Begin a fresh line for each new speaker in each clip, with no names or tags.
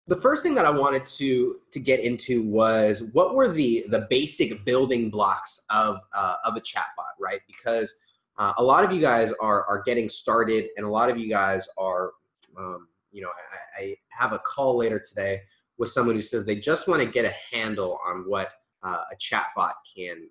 The first thing that I wanted to get into was what were the basic building blocks of a chatbot, right? Because a lot of you guys are getting started, and a lot of you guys are, I have a call later today with someone who says they just want to get a handle on what a chatbot can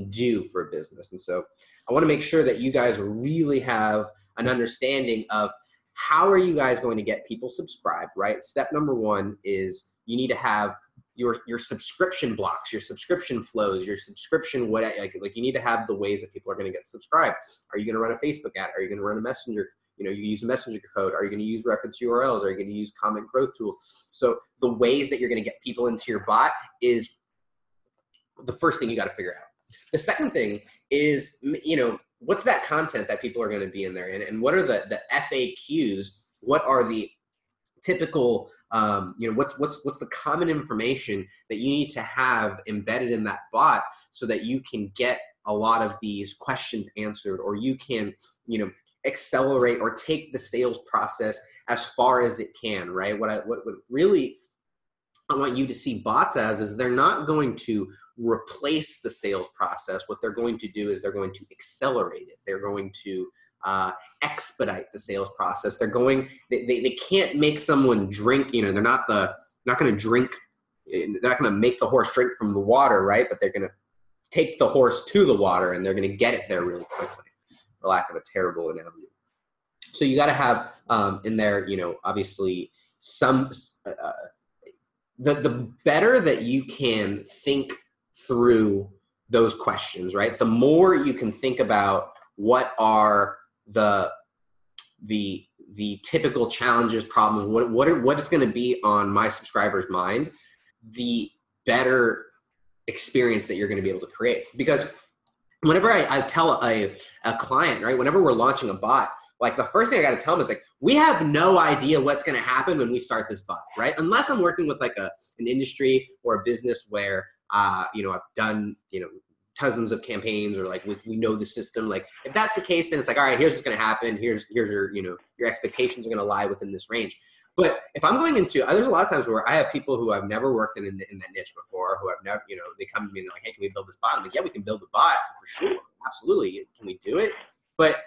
do for a business. And so I want to make sure that you guys really have an understanding of how are you guys going to get people subscribed, right? Step number one is you need to have your subscription blocks, your subscription flows, your subscription, like you need to have the ways that people are going to get subscribed. Are you going to run a Facebook ad? Are you going to run a messenger? You use a messenger code. Are you going to use reference URLs? Are you going to use comment growth tools? So the ways that you're going to get people into your bot is the first thing you got to figure out. The second thing is, what's that content that people are going to be in there? And what are the FAQs? What are the typical, what's the common information that you need to have embedded in that bot so that you can get a lot of these questions answered, or you can, accelerate or take the sales process as far as it can, right? What really I want you to see bots as is they're not going to replace the sales process. What they're going to do is they're going to accelerate it. They're going to expedite the sales process. They can't make someone drink, they're not going to drink, they're not going to make the horse drink from the water, right? But they're going to take the horse to the water, and they're going to get it there really quickly, for lack of a terrible analogy. So you got to have in there, obviously some, the better that you can think through those questions, right? The more you can think about what are the typical challenges, problems, what is going to be on my subscriber's mind, the better experience that you're going to be able to create. Because whenever I tell a client, right, whenever we're launching a bot, like the first thing I got to tell them is like, we have no idea what's going to happen when we start this bot, right? Unless I'm working with like an industry or a business where, I've done, dozens of campaigns, or like we know the system. Like if that's the case, then it's like, all right, here's what's going to happen. Here's your, your expectations are going to lie within this range. But if I'm going into, there's a lot of times where I have people who have never worked in that niche before, who have never, they come to me and they're like, hey, can we build this bot? I'm like, yeah, we can build the bot for sure. Absolutely. Can we do it? But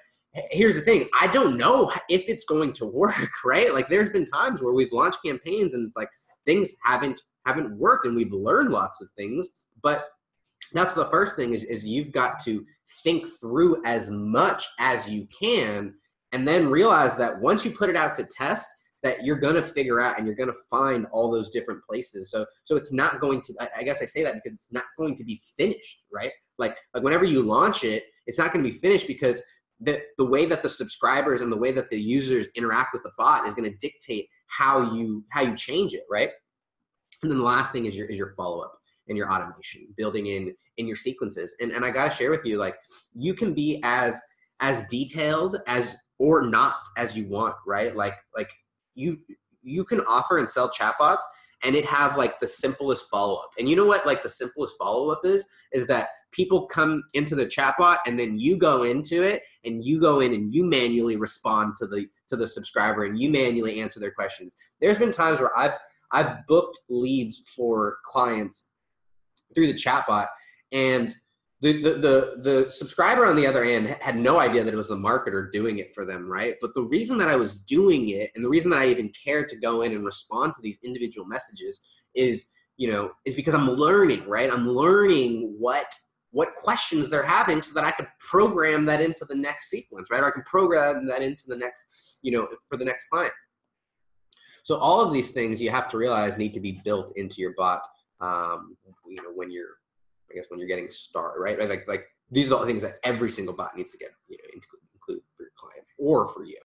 here's the thing. I don't know if it's going to work, right? Like there's been times where we've launched campaigns and it's like things haven't worked, and we've learned lots of things. But that's the first thing is you've got to think through as much as you can, and then realize that once you put it out to test, that you're going to figure out and you're going to find all those different places. So it's not going to, I guess I say that because it's not going to be finished, right? Like whenever you launch it, it's not going to be finished, because the way that the subscribers and the way that the users interact with the bot is going to dictate how you change it, right? And then the last thing is your follow-up and your automation, building in your sequences. And I got to share with you, like, you can be as detailed as or not as you want, right? Like you can offer and sell chatbots and it have like the simplest follow-up. And you know what, like the simplest follow-up is that people come into the chatbot and then you go into it and you go in and you manually respond to the subscriber and you manually answer their questions. There's been times where I've booked leads for clients through the chatbot, and the subscriber on the other end had no idea that it was the marketer doing it for them, right? But the reason that I was doing it, and the reason that I even cared to go in and respond to these individual messages is because I'm learning, right? I'm learning what questions they're having so that I could program that into the next sequence, right? Or I can program that into the next, for the next client. So all of these things you have to realize need to be built into your bot, when you're getting started, right? Like these are the things that every single bot needs to get, include for your client or for you.